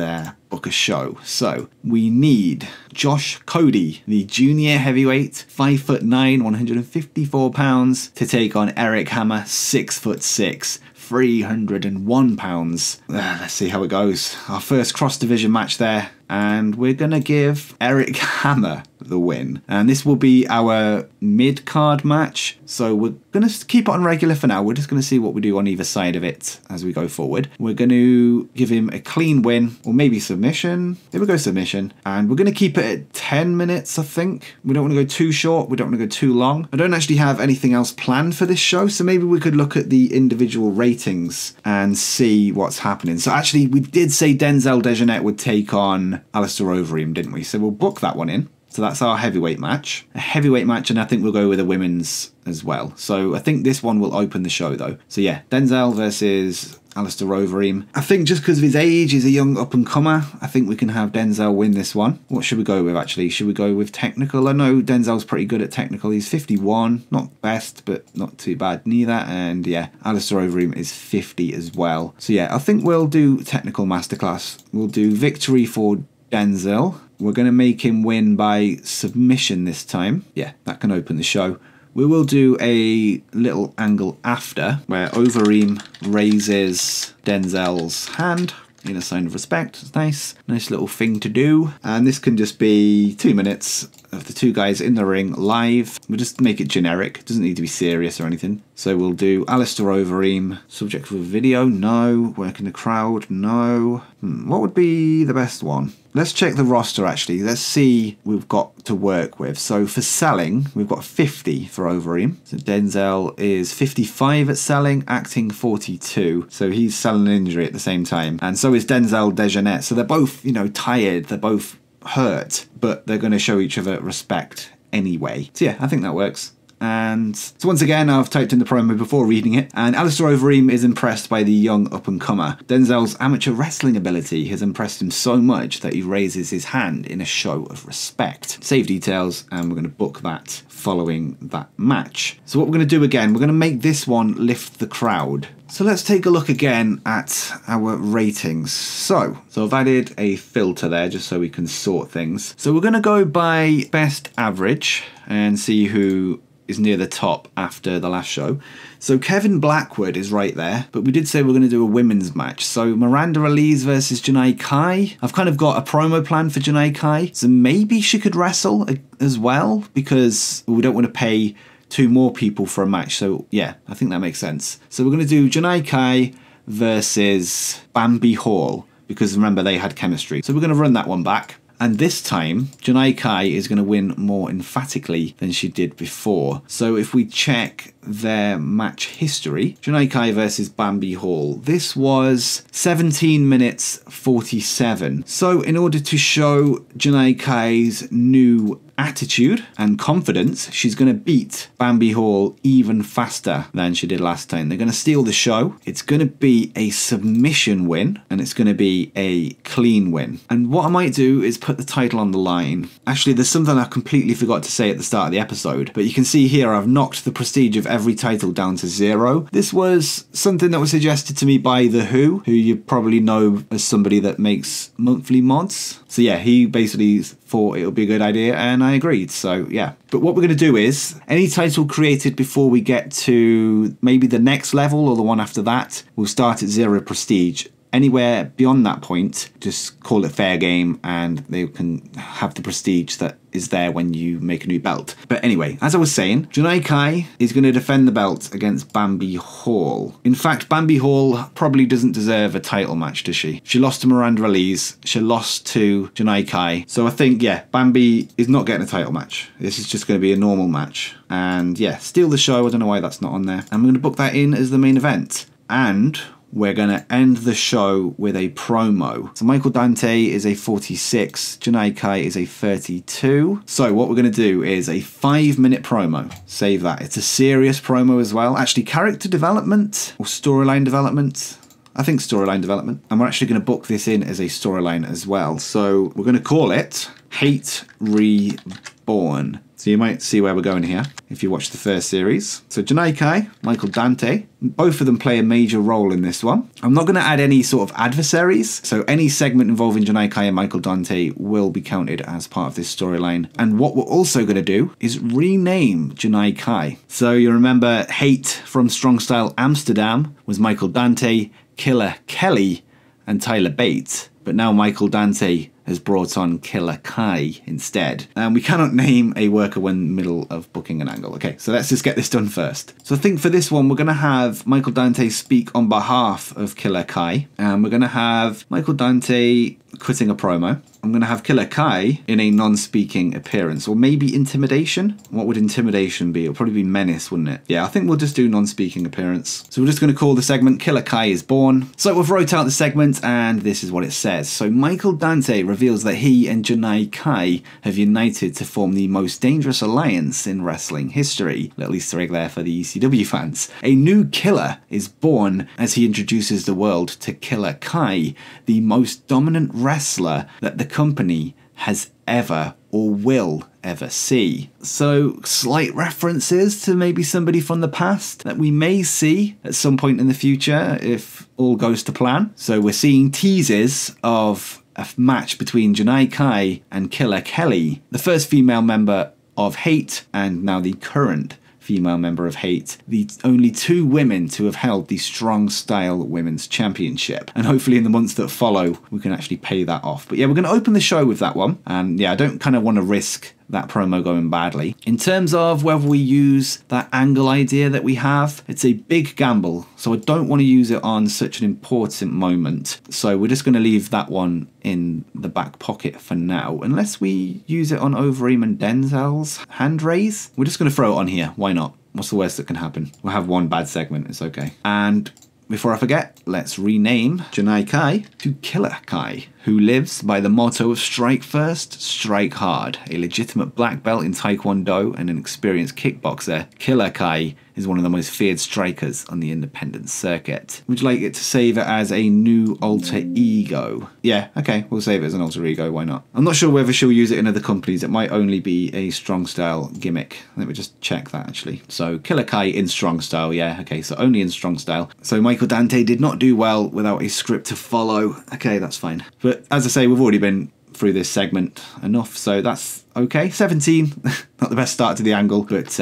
book a show. So we need Josh Cody, the junior heavyweight, 5'9", 154 pounds, to take on Eric Hammer, 6'6", 301 pounds. Let's see how it goes. Our first cross-division match there, and we're going to give Eric Hammer the win. And this will be our mid-card match, so we're going to keep it on regular for now. We're just going to see what we do on either side of it as we go forward. We're going to give him a clean win, or maybe submission. Here we go, submission. And we're going to keep it at 10 minutes, I think. We don't want to go too short. We don't want to go too long. I don't actually have anything else planned for this show, so maybe we could look at the individual ratings and see what's happening. So actually, we did say Denzel Dejonet would take on Alistair Overeem, didn't we? So we'll book that one in. So that's our heavyweight match. A heavyweight match, and I think we'll go with a women's as well. So I think this one will open the show, though. So yeah, Denzel versus Alistair Overeem. I think just because of his age, he's a young up-and-comer, I think we can have Denzel win this one. What should we go with, actually? Should we go with technical? I know Denzel's pretty good at technical. He's 51. Not best, but not too bad neither. And yeah, Alistair Overeem is 50 as well. So yeah, I think we'll do technical masterclass. We'll do victory for Denzel. We're going to make him win by submission this time. Yeah, that can open the show. We will do a little angle after where Overeem raises Denzel's hand in a sign of respect. It's nice. Nice little thing to do. And this can just be 2 minutes of the two guys in the ring live. We'll just make it generic. It doesn't need to be serious or anything. So we'll do Alistair Overeem. Subject for a video? No. Working the crowd? No. What would be the best one? Let's check the roster, actually. Let's see what we've got to work with. So for selling, we've got 50 for Overeem. So Denzel is 55 at selling, acting 42. So he's selling an injury at the same time. And so is Denzel Dejonet. So they're both, you know, tired. They're both hurt, but they're going to show each other respect anyway. So yeah, I think that works. And so once again, I've typed in the promo before reading it, and Alistair Overeem is impressed by the young up-and-comer. Denzel's amateur wrestling ability has impressed him so much that he raises his hand in a show of respect. Save details, and we're going to book that following that match. So what we're going to do again, we're going to make this one lift the crowd. So let's take a look again at our ratings. So I've added a filter there just so we can sort things. So we're going to go by best average and see who is near the top after the last show. So Kevin Blackwood is right there, but we did say we're going to do a women's match. So Miranda Elise versus Janae Kai. I've kind of got a promo plan for Janae Kai, so maybe she could wrestle as well, because we don't want to pay 2 more people for a match. So yeah, I think that makes sense. So we're going to do Janae Kai versus Bambi Hall, because remember, they had chemistry. So we're going to run that one back. And this time, Janae Kai is going to win more emphatically than she did before. So if we check their match history, Janae Kai versus Bambi Hall, this was 17 minutes 47. So in order to show Janae Kai's new attitude and confidence, she's going to beat Bambi Hall even faster than she did last time. They're going to steal the show. It's going to be a submission win, and it's going to be a clean win. And what I might do is put the title on the line. Actually, there's something I completely forgot to say at the start of the episode, but you can see here I've knocked the prestige of every title down to 0. This was something that was suggested to me by The Who you probably know as somebody that makes monthly mods. So yeah, he basically thought it would be a good idea, and I agreed. So yeah, but what we're going to do is any title created before we get to maybe the next level or the one after that, we'll start at 0 prestige. Anywhere beyond that point, just call it fair game, and they can have the prestige that is there when you make a new belt. But anyway, as I was saying, Janae Kai is going to defend the belt against Bambi Hall. In fact, Bambi Hall probably doesn't deserve a title match, does she? She lost to Miranda Elise. She lost to Janae Kai. So I think, yeah, Bambi is not getting a title match. This is just going to be a normal match. And yeah, steal the show. I don't know why that's not on there. I'm going to book that in as the main event. And we're going to end the show with a promo. So Michael Dante is a 46, Janae Kai is a 32. So what we're going to do is a 5-minute promo. Save that. It's a serious promo as well. Actually, character development or storyline development. I think storyline development. And we're actually going to book this in as a storyline as well. So we're going to call it Hate Reborn. So you might see where we're going here if you watch the first series. So Janae Kai, Michael Dante, both of them play a major role in this one. I'm not going to add any sort of adversaries. So any segment involving Janae Kai and Michael Dante will be counted as part of this storyline. And what we're also going to do is rename Janae Kai. So you remember Hate from Strong Style Amsterdam was Michael Dante, Killer Kelly, and Tyler Bates. But now Michael Dante has brought on Killer Kai instead. And we cannot name a worker when in the middle of booking an angle. Okay, so let's just get this done first. So I think for this one, we're going to have Michael Dante speak on behalf of Killer Kai. And we're going to have Michael Dante quitting a promo. I'm going to have Killer Kai in a non-speaking appearance, or maybe intimidation. What would intimidation be? It'll probably be menace, wouldn't it? Yeah, I think we'll just do non-speaking appearance. So we're just going to call the segment Killer Kai is Born. So we've wrote out the segment, and this is what it says. So Michael Dante reveals that he and Janae Kai have united to form the most dangerous alliance in wrestling history. Little Easter egg there for the ECW fans. A new killer is born as he introduces the world to Killer Kai, the most dominant wrestler that the company has ever or will ever see. So slight references to maybe somebody from the past that we may see at some point in the future if all goes to plan. So we're seeing teases of a match between Janae Kai and Killer Kelly, the first female member of Hate and now the current female member of Hate, the only 2 women to have held the Strong Style Women's Championship. And hopefully in the months that follow, we can actually pay that off. But yeah, we're going to open the show with that one. And yeah, I don't kind of want to risk that promo going badly. In terms of whether we use that angle idea that we have, it's a big gamble. So I don't want to use it on such an important moment. So we're just going to leave that one in the back pocket for now. Unless we use it on Overeem and Denzel's hand raise. We're just going to throw it on here. Why not? What's the worst that can happen? We'll have one bad segment. It's okay. And before I forget, let's rename Janae Kai to Killer Kai, who lives by the motto of strike first, strike hard. A legitimate black belt in Taekwondo and an experienced kickboxer, Killer Kai is one of the most feared strikers on the independent circuit. Would you like it to save it as a new alter ego? Yeah, okay, we'll save it as an alter ego, why not? I'm not sure whether she'll use it in other companies. It might only be a strong style gimmick. Let me just check that actually. So Killer Kai in strong style, yeah, okay, so only in strong style. So Michael Dante did not do well without a script to follow. Okay, that's fine. But as I say, we've already been through this segment enough, so that's okay. 17, not the best start to the angle, but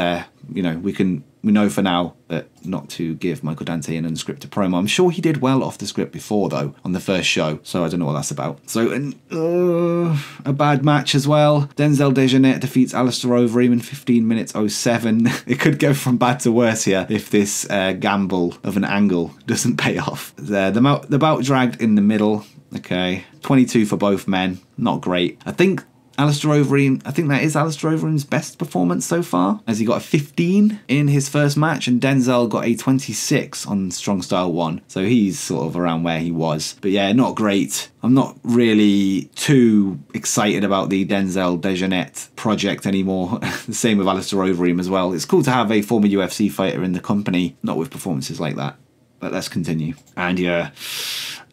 you know, we know for now that not to give Michael Dante an unscripted promo. I'm sure he did well off the script before, though, on the first show, so I don't know what that's about. So, a bad match as well. Denzel Dejournette defeats Alistair Overeem in 15 minutes 07. It could go from bad to worse here if this gamble of an angle doesn't pay off. The bout dragged in the middle. Okay, 22 for both men. Not great. I think that is Alistair Overeem's best performance so far, as he got a 15 in his first match, and Denzel got a 26 on Strong Style 1, so he's sort of around where he was. But yeah, not great. I'm not really too excited about the Denzel Dejournette project anymore. The same with Alistair Overeem as well. It's cool to have a former UFC fighter in the company, not with performances like that. But let's continue. And yeah,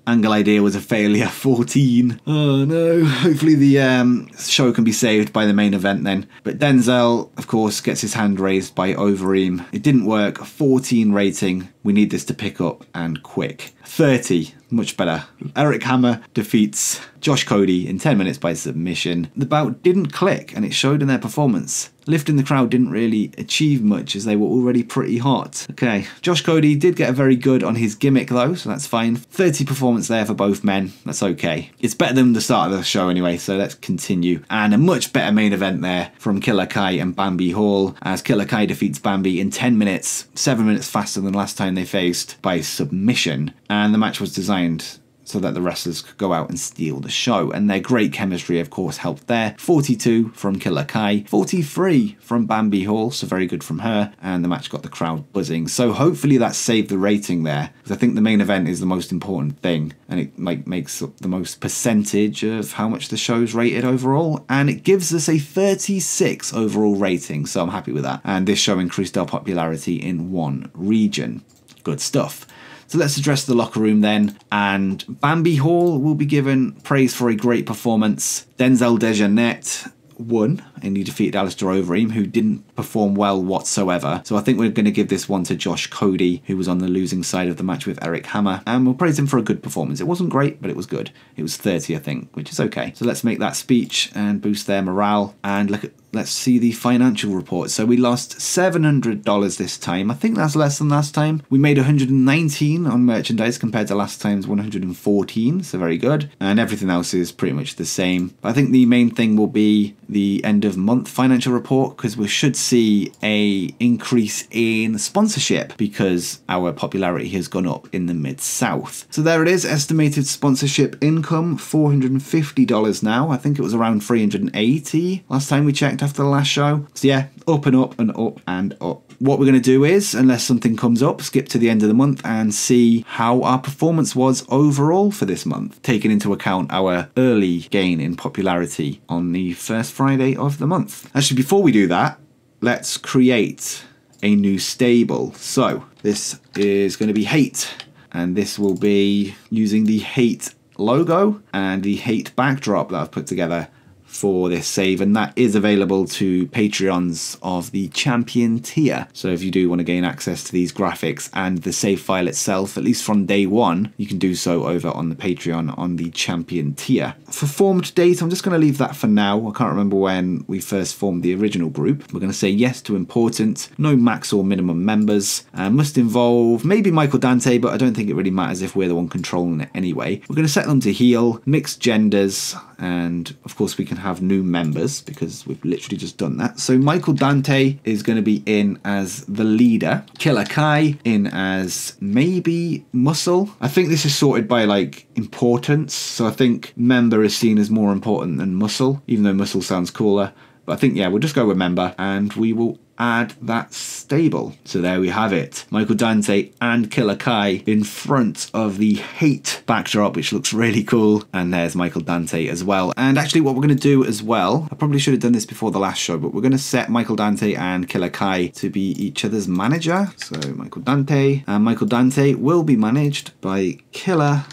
angle idea was a failure. 14. Oh no. Hopefully the show can be saved by the main event then. But Denzel, of course, gets his hand raised by Overeem. It didn't work. 14 rating. We need this to pick up and quick. 30. Much better. Eric Hammer defeats Josh Cody in 10 minutes by submission. The bout didn't click, and it showed in their performance. Lifting the crowd didn't really achieve much, as they were already pretty hot. Okay, Josh Cody did get a very good on his gimmick though, so that's fine. 30 performance there for both men. That's okay. It's better than the start of the show anyway, so let's continue. And a much better main event there from Killer Kai and Bambi Hall, as Killer Kai defeats Bambi in 10 minutes, 7 minutes faster than last time they faced, by submission. And the match was designed so that the wrestlers could go out and steal the show, and their great chemistry of course helped there. 42 from Killer Kai, 43 from Bambi Hall, so very good from her, and the match got the crowd buzzing. So hopefully that saved the rating there, because I think the main event is the most important thing, and it makes up the most percentage of how much the show's rated overall, and it gives us a 36 overall rating, so I'm happy with that. And this show increased our popularity in one region. Good stuff. So let's address the locker room then, and Bambi Hall will be given praise for a great performance. Denzel Dejournette won, and he defeated Alistair Overeem, who didn't perform well whatsoever. So I think we're going to give this one to Josh Cody, who was on the losing side of the match with Eric Hammer, and we'll praise him for a good performance. It wasn't great, but it was good. It was 30, I think, which is okay. So let's make that speech and boost their morale, and let's see the financial report. So we lost $700 this time. I think that's less than last time. We made $119 on merchandise compared to last time's $114, so very good. And everything else is pretty much the same. But I think the main thing will be the end of month financial report, because we should see a increase in sponsorship because our popularity has gone up in the Mid-South. So there it is, estimated sponsorship income, $450 now. I think it was around $380 last time we checked after the last show. So yeah, up and up and up and up. What we're going to do is, unless something comes up, skip to the end of the month and see how our performance was overall for this month, taking into account our early gain in popularity on the first Friday of the month. Actually, before we do that, let's create a new stable. So this is going to be Hate, and this will be using the Hate logo and the Hate backdrop that I've put together for this save, and that is available to Patreons of the Champion tier. So if you do want to gain access to these graphics and the save file itself, at least from day one, you can do so over on the Patreon on the Champion tier. For formed date, I'm just going to leave that for now. I can't remember when we first formed the original group. We're going to say yes to important, no max or minimum members, must involve maybe Michael Dante, but I don't think it really matters if we're the one controlling it anyway. We're going to set them to heel, mixed genders, and of course we can have new members because we've literally just done that. So Michael Dante is going to be in as the leader, Killer Kai in as maybe Muscle. I think this is sorted by like importance, so I think member is seen as more important than Muscle, even though Muscle sounds cooler. But I think, yeah, we'll just go with member and we will add that stable. So there we have it. Michael Dante and Killer Kai in front of the hate backdrop, which looks really cool. And there's Michael Dante as well. And actually what we're going to do as well, I probably should have done this before the last show, but we're going to set Michael Dante and Killer Kai to be each other's manager. So Michael Dante and Michael Dante will be managed by Killer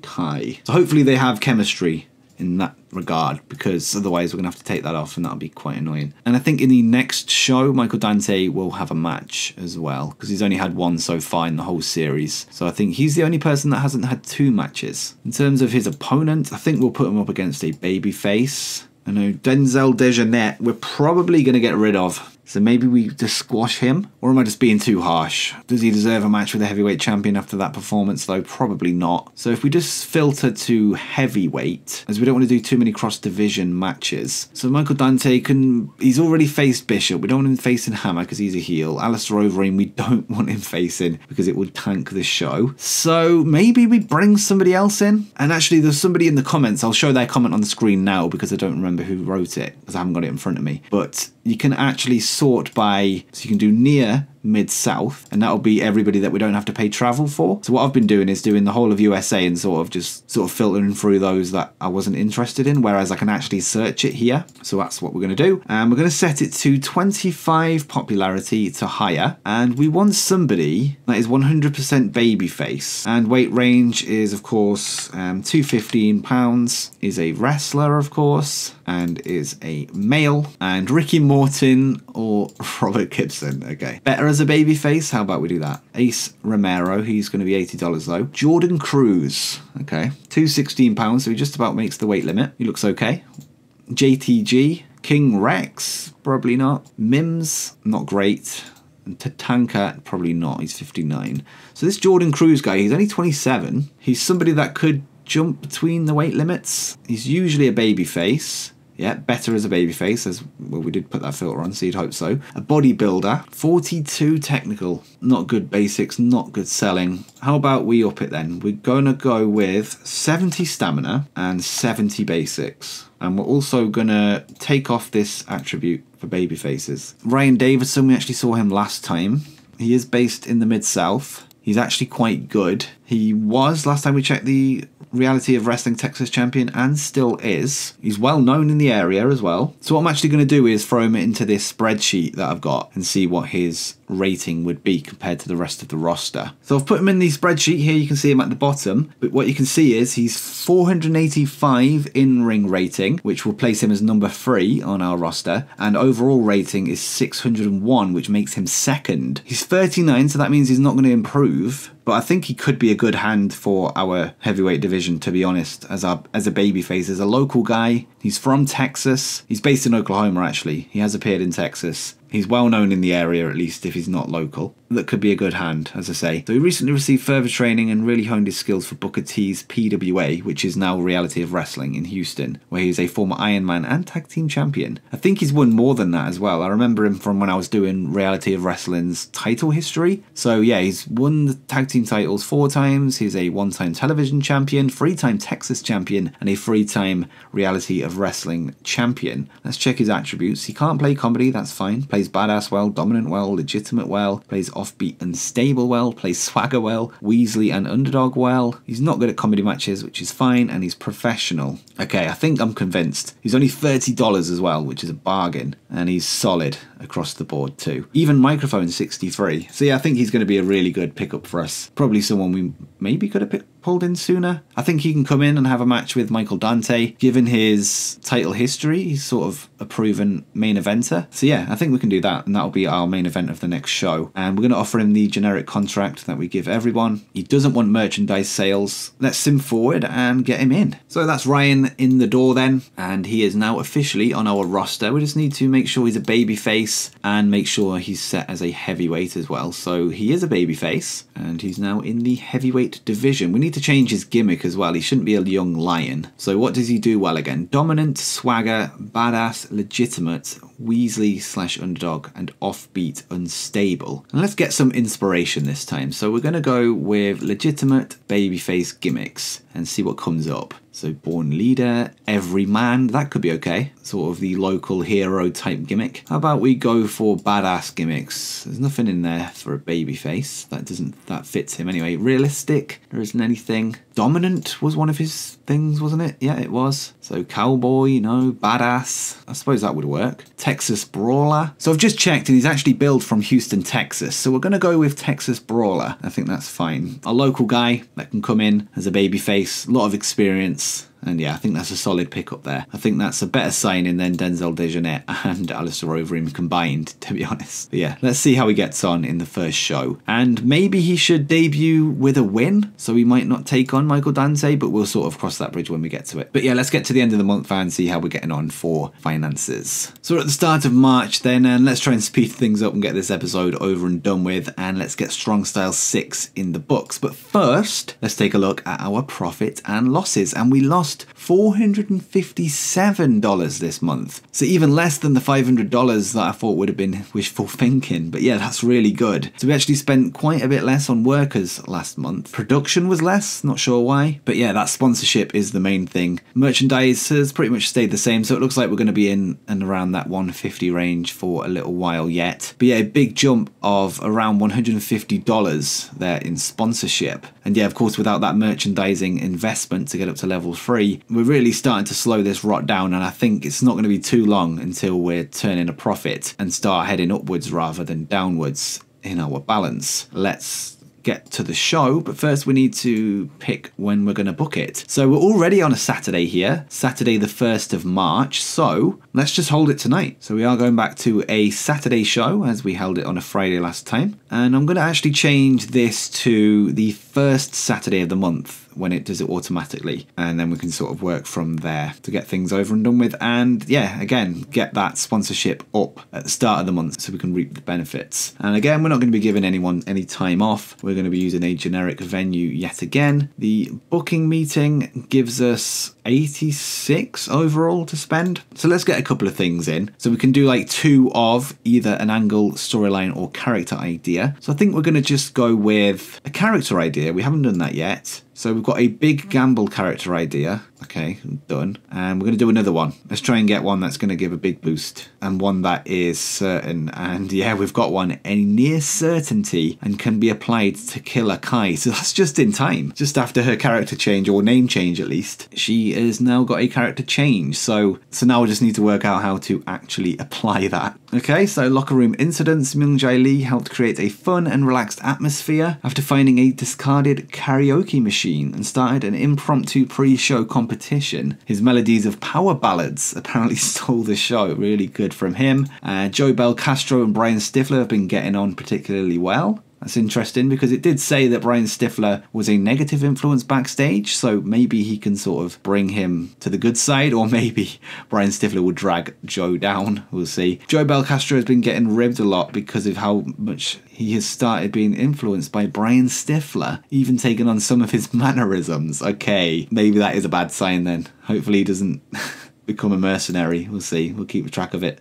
Kai. So hopefully they have chemistry in that regard, because otherwise we're gonna have to take that off and that'll be quite annoying. And I think in the next show Michael Dante will have a match as well, because he's only had one so far in the whole series. So I think he's the only person that hasn't had 2 matches. In terms of his opponent, I think we'll put him up against a babyface. I know Denzel Dejanet we're probably going to get rid of. So maybe we just squash him? Or am I just being too harsh? Does he deserve a match with a heavyweight champion after that performance though? Probably not. So if we just filter to heavyweight, as we don't want to do too many cross-division matches. So Michael Dante he's already faced Bishop. We don't want him facing Hammer because he's a heel. Alistair Overeem, we don't want him facing because it would tank the show. So maybe we bring somebody else in. And actually there's somebody in the comments. I'll show their comment on the screen now because I don't remember who wrote it because I haven't got it in front of me. But you can actually sort by, so you can do near, mid, south, and that'll be everybody that we don't have to pay travel for. So what I've been doing is doing the whole of USA and sort of filtering through those that I wasn't interested in, whereas I can actually search it here. So that's what we're going to do. And we're going to set it to 25 popularity to higher, and we want somebody that is 100% babyface, and weight range is of course 215 pounds, is a wrestler of course, and is a male, and Ricky Morton or Robert Gibson. Okay, better as a babyface, how about we do that? Ace Romero, he's going to be $80 though. Jordan Cruz, okay, 216 pounds, so he just about makes the weight limit. He looks okay. JTG, King Rex, probably not. Mims, not great. And Tatanka, probably not, he's 59. So this Jordan Cruz guy, he's only 27. He's somebody that could jump between the weight limits. He's usually a babyface. Yeah, better as a babyface, as well, we did put that filter on, so you'd hope so. A bodybuilder, 42 technical, not good basics, not good selling. How about we up it then? We're gonna go with 70 stamina and 70 basics. And we're also gonna take off this attribute for babyfaces. Ryan Davidson, we actually saw him last time. He is based in the Mid-South. He's actually quite good. He was, last time we checked, the Reality of Wrestling Texas champion, and still is. He's well known in the area as well. So what I'm actually going to do is throw him into this spreadsheet that I've got and see what his rating would be compared to the rest of the roster. So I've put him in the spreadsheet here. You can see him at the bottom, but what you can see is he's 485 in-ring rating, which will place him as number 3 on our roster, and overall rating is 601, which makes him second. He's 39, so that means he's not going to improve, but I think he could be a good hand for our heavyweight division, to be honest, as a babyface, as a local guy. He's from Texas. He's based in Oklahoma, actually. He has appeared in Texas. He's well known in the area, at least if he's not local. That could be a good hand, as I say. So he recently received further training and really honed his skills for Booker T's PWA, which is now Reality of Wrestling in Houston, where he's a former Iron Man and Tag Team Champion. I think he's won more than that as well. I remember him from when I was doing Reality of Wrestling's title history. So yeah, he's won the Tag Team titles 4 times. He's a 1-time television champion, 3-time Texas champion, and a 3-time Reality of Wrestling champion. Let's check his attributes. He can't play comedy, that's fine. Plays badass well, dominant well, legitimate well, plays offbeat and stable well, plays swagger well, Weasley and underdog well. He's not good at comedy matches, which is fine, and he's professional. Okay, I think I'm convinced. He's only $30 as well, which is a bargain, and he's solid across the board too. Even microphone 63. So yeah, I think he's going to be a really good pickup for us. Probably someone we maybe could have pulled in sooner. I think he can come in and have a match with Michael Dante. Given his title history, he's sort of a proven main eventer. So yeah, I think we can do that, and that'll be our main event of the next show. And we're going to offer him the generic contract that we give everyone. He doesn't want merchandise sales. Let's sim forward and get him in. So that's Ryan in the door then, and he is now officially on our roster. We just need to make sure he's a babyface and make sure he's set as a heavyweight as well. So he is a babyface, and he's now in the heavyweight division. We need to change his gimmick as well. He shouldn't be a young lion. So what does he do well again? Dominant, swagger, badass, legitimate, Weasley / underdog, and offbeat, unstable. And let's get some inspiration this time. So we're going to go with legitimate babyface gimmicks and see what comes up. So Born Leader, Everyman, that could be okay. Sort of the local hero type gimmick. How about we go for badass gimmicks? There's nothing in there for a babyface. That fits him anyway. Realistic, there isn't anything. Dominant was one of his things, wasn't it? Yeah, it was. So cowboy, badass. I suppose that would work. Texas Brawler. So I've just checked and he's actually billed from Houston, Texas. So we're going to go with Texas Brawler. I think that's fine. A local guy that can come in as a babyface. A lot of experience. And yeah, I think that's a solid pickup there. I think that's a better signing than Denzel Dejournette and Alistair Overeem combined, to be honest. But yeah, let's see how he gets on in the first show. And maybe he should debut with a win, so he might not take on Michael Dante, but we'll sort of cross that bridge when we get to it. But yeah, let's get to the end of the month and see how we're getting on for finances. So we're at the start of March then, and let's try and speed things up and get this episode over and done with, and let's get Strong Style 6 in the books. But first, let's take a look at our profit and losses, and we lost $457 this month. So even less than the $500 that I thought would have been wishful thinking. But yeah, that's really good. So we actually spent quite a bit less on workers last month. Production was less, not sure why. But yeah, that sponsorship is the main thing. Merchandise has pretty much stayed the same. So it looks like we're going to be in and around that 150 range for a little while yet. But yeah, a big jump of around $150 there in sponsorship. And yeah, of course, without that merchandising investment to get up to level 3, we're really starting to slow this rot down, and I think it's not going to be too long until we're turning a profit and start heading upwards rather than downwards in our balance. Let's get to the show, but first we need to pick when we're going to book it. So we're already on a Saturday here, Saturday the 1st of March, so let's just hold it tonight. So we are going back to a Saturday show as we held it on a Friday last time, and I'm going to actually change this to the first Saturday of the month when it does it automatically, and then we can sort of work from there to get things over and done with, and yeah, again, get that sponsorship up at the start of the month so we can reap the benefits. And again, we're not going to be giving anyone any time off. We're going to be using a generic venue yet again. The booking meeting gives us 86 overall to spend, so let's get a couple of things in. So we can do like 2 of either an angle, storyline, or character idea. So I think we're going to just go with a character idea. We haven't done that yet. So we've got a big gamble character idea. Okay, done. And we're going to do another one. Let's try and get one that's going to give a big boost, and one that is certain. And yeah, we've got one, a near certainty, and can be applied to Killer Kai. So that's just in time, just after her character change, or name change at least. She has now got a character change. So now we just need to work out how to actually apply that. Okay, so locker room incidents. Myung-Jae Lee helped create a fun and relaxed atmosphere after finding a discarded karaoke machine and started an impromptu pre-show competition. His melodies of power ballads apparently stole the show. Really good from him. Joe Bell Castro and Brian Stifler have been getting on particularly well. That's interesting because it did say that Brian Stifler was a negative influence backstage, so maybe he can sort of bring him to the good side, or maybe Brian Stifler will drag Joe down. We'll see. Joe Bell Castro has been getting ribbed a lot because of how much he has started being influenced by Brian Stifler, even taking on some of his mannerisms. Okay, maybe that is a bad sign then. Hopefully he doesn't become a mercenary. We'll see. We'll keep track of it.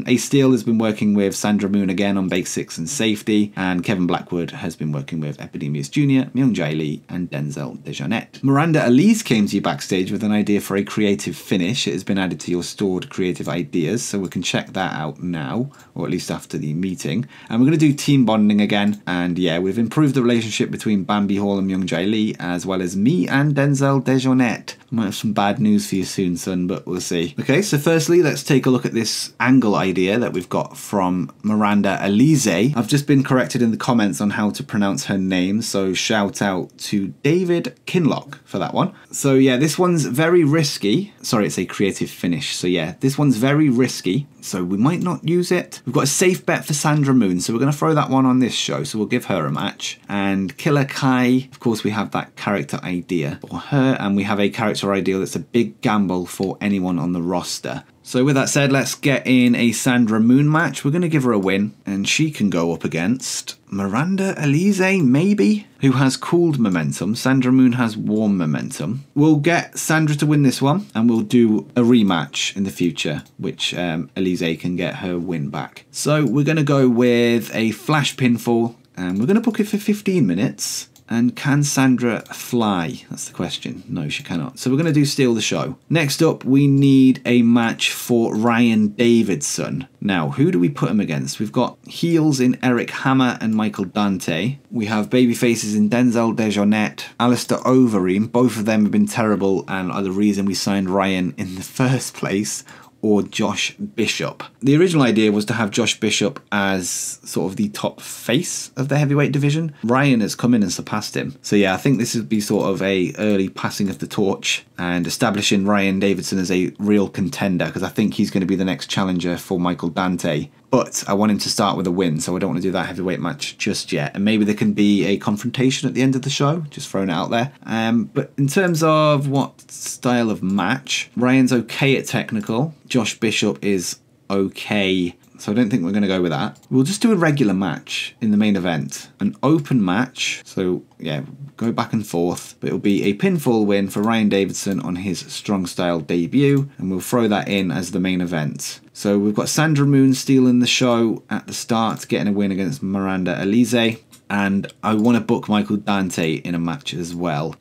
Ace Steel has been working with Sandra Moon again on basics and safety, and Kevin Blackwood has been working with Epidemius Jr., Myung-Jae Lee, and Denzel Dejournette. Miranda Elise came to you backstage with an idea for a creative finish. It has been added to your stored creative ideas, so we can check that out now, or at least after the meeting. And we're going to do team bonding again, and yeah, we've improved the relationship between Bambi Hall and Myung-Jae Lee, as well as me and Denzel Dejournette. I might have some bad news for you soon, son, but we'll see. Okay, so firstly, let's take a look at this angle idea that we've got from Miranda Elise. I've just been corrected in the comments on how to pronounce her name, so shout out to David Kinlock for that one. So yeah, this one's very risky. Sorry, it's a creative finish. So yeah, this one's very risky, so we might not use it. We've got a safe bet for Sandra Moon, so we're going to throw that one on this show, so we'll give her a match. And Killer Kai, of course, we have that character idea for her, and we have a character idea that's a big gamble for anyone on the roster. So with that said, let's get in a Sandra Moon match. We're going to give her a win, and she can go up against Miranda Elise, maybe, who has cooled momentum. Sandra Moon has warm momentum. We'll get Sandra to win this one, and we'll do a rematch in the future, which Elise can get her win back. So we're going to go with a flash pinfall, and we're going to book it for 15 minutes. And can Sandra fly? That's the question. No, she cannot. So we're going to do steal the show. Next up, we need a match for Ryan Davidson. Now, who do we put him against? We've got heels in Eric Hammer and Michael Dante. We have baby faces in Denzel Dejournette, Alistair Overeem. Both of them have been terrible and are the reason we signed Ryan in the first place. Or Josh Bishop. The original idea was to have Josh Bishop as sort of the top face of the heavyweight division. Ryan has come in and surpassed him. So yeah, I think this would be sort of a early passing of the torch and establishing Ryan Davidson as a real contender, because I think he's going to be the next challenger for Michael Dante. But I want him to start with a win, so I don't want to do that heavyweight match just yet. And maybe there can be a confrontation at the end of the show, just throwing it out there. But in terms of what style of match, Ryan's okay at technical. Josh Bishop is okay, so I don't think we're going to go with that. We'll just do a regular match in the main event. An open match, so yeah, go back and forth. But it'll be a pinfall win for Ryan Davidson on his Strong Style debut, and we'll throw that in as the main event. So we've got Sandra Moon stealing the show at the start, getting a win against Miranda Elise. And I want to book Michael Dante in a match as well.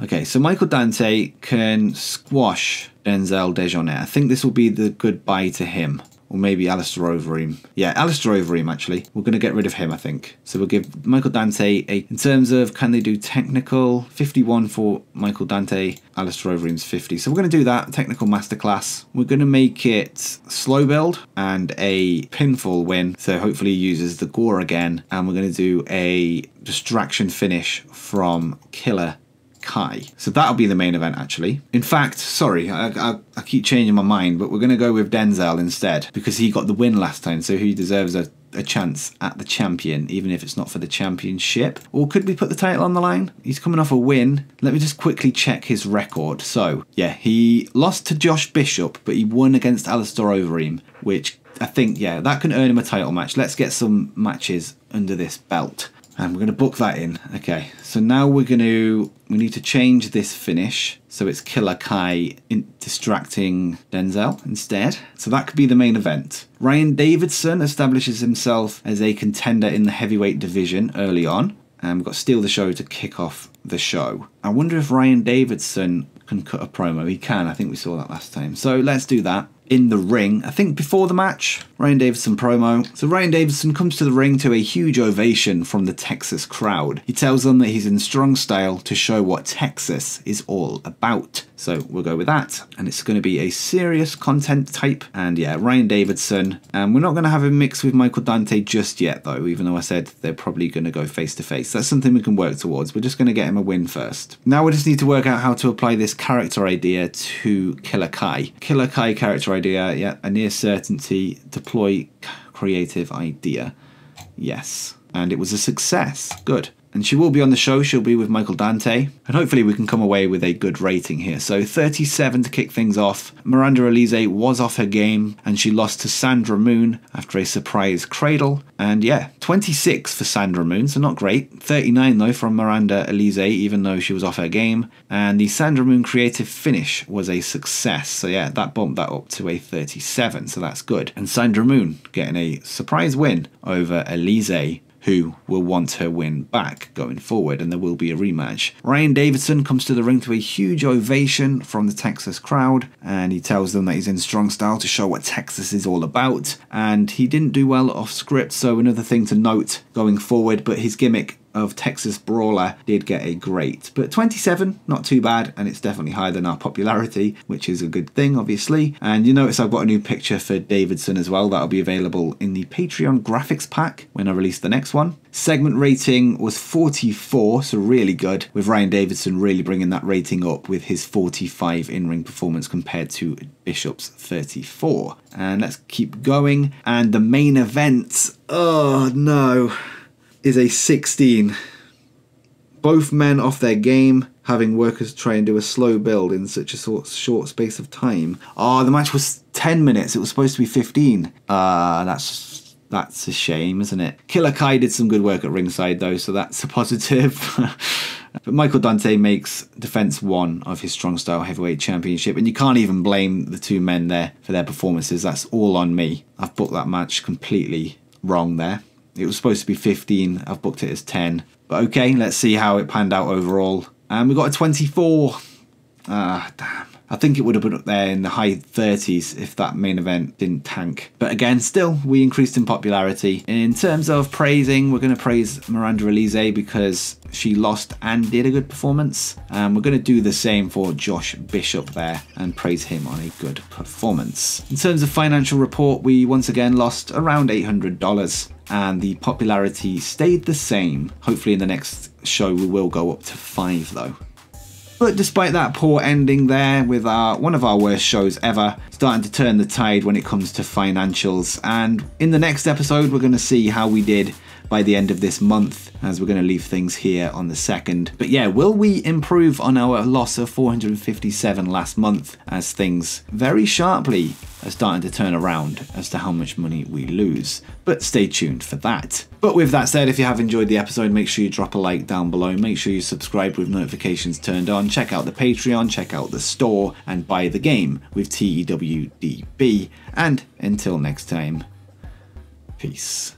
Okay, so Michael Dante can squash Denzel Dejournette. I think this will be the goodbye to him. Or maybe Alistair Overeem. Yeah, Alistair Overeem, actually. We're going to get rid of him, I think. So we'll give Michael Dante a... In terms of can they do technical, 51 for Michael Dante. Alistair Overeem's 50. So we're going to do that. Technical masterclass. We're going to make it slow build and a pinfall win. So hopefully he uses the gore again. And we're going to do a distraction finish from Killer Kai. So that'll be the main event, actually. In fact, sorry, I keep changing my mind, but we're going to go with Denzel instead, because he got the win last time, so he deserves a chance at the champion, even if it's not for the championship. Or could we put the title on the line? He's coming off a win. Let me just quickly check his record. So, yeah, he lost to Josh Bishop, but he won against Alistair Overeem, which I think, yeah, that can earn him a title match. Let's get some matches under this belt. And we're going to book that in. Okay, so now we need to change this finish. So it's Killer Kai distracting Denzel instead. So that could be the main event. Ryan Davidson establishes himself as a contender in the heavyweight division early on. And we've got Steal the Show to kick off the show. I wonder if Ryan Davidson can cut a promo. He can. I think we saw that last time. So let's do that. In the ring, I think before the match, Ryan Davidson promo. So Ryan Davidson comes to the ring to a huge ovation from the Texas crowd. He tells them that he's in strong style to show what Texas is all about. So we'll go with that. And it's going to be a serious content type. And yeah, Ryan Davidson. And we're not going to have him mix with Michael Dante just yet, though, even though I said they're probably going to go face to face. That's something we can work towards. We're just going to get him a win first. Now we just need to work out how to apply this character idea to Killer Kai. Killer Kai character idea, yeah, a near certainty. Deploy creative idea. Yes. And it was a success. Good. And she will be on the show. She'll be with Michael Dante. And hopefully we can come away with a good rating here. So 37 to kick things off. Miranda Elise was off her game and she lost to Sandra Moon after a surprise cradle. And yeah, 26 for Sandra Moon, so not great. 39 though from Miranda Elise, even though she was off her game. And the Sandra Moon creative finish was a success. So yeah, that bumped that up to a 37, so that's good. And Sandra Moon getting a surprise win over Elise, who will want her win back going forward, and there will be a rematch. Ryan Davidson comes to the ring to a huge ovation from the Texas crowd, and he tells them that he's in strong style to show what Texas is all about, and he didn't do well off script, so another thing to note going forward, but his gimmick of Texas Brawler did get a great. But 27, not too bad, and it's definitely higher than our popularity, which is a good thing, obviously. And you notice I've got a new picture for Davidson as well. That'll be available in the Patreon graphics pack when I release the next one. Segment rating was 44, so really good, with Ryan Davidson really bringing that rating up with his 45 in-ring performance compared to Bishop's 34. And let's keep going. And the main event, oh no, is a 16. Both men off their game, having workers try and do a slow build in such a short space of time. Oh, the match was 10 minutes. It was supposed to be 15. That's a shame, isn't it? Killer Kai did some good work at ringside, though, so that's a positive. But Michael Dante makes defense 1 of his Strong Style Heavyweight Championship, and you can't even blame the two men there for their performances. That's all on me. I've booked that match completely wrong there. It was supposed to be 15. I've booked it as 10. But okay, let's see how it panned out overall. And we got a 24. Ah, damn. I think it would have been up there in the high 30s if that main event didn't tank. But again, still, we increased in popularity. In terms of praising, we're going to praise Miranda Elise because she lost and did a good performance. And we're going to do the same for Josh Bishop there and praise him on a good performance. In terms of financial report, we once again lost around $800 and the popularity stayed the same. Hopefully in the next show we will go up to 5 though. But despite that poor ending there with one of our worst shows ever, starting to turn the tide when it comes to financials. And in the next episode, we're going to see how we did by the end of this month, as we're going to leave things here on the 2nd. But yeah, will we improve on our loss of 457 last month, as things very sharply are starting to turn around as to how much money we lose? But stay tuned for that. But with that said, if you have enjoyed the episode, make sure you drop a like down below. Make sure you subscribe with notifications turned on. Check out the Patreon, check out the store, and buy the game with TEWDB. And until next time, peace.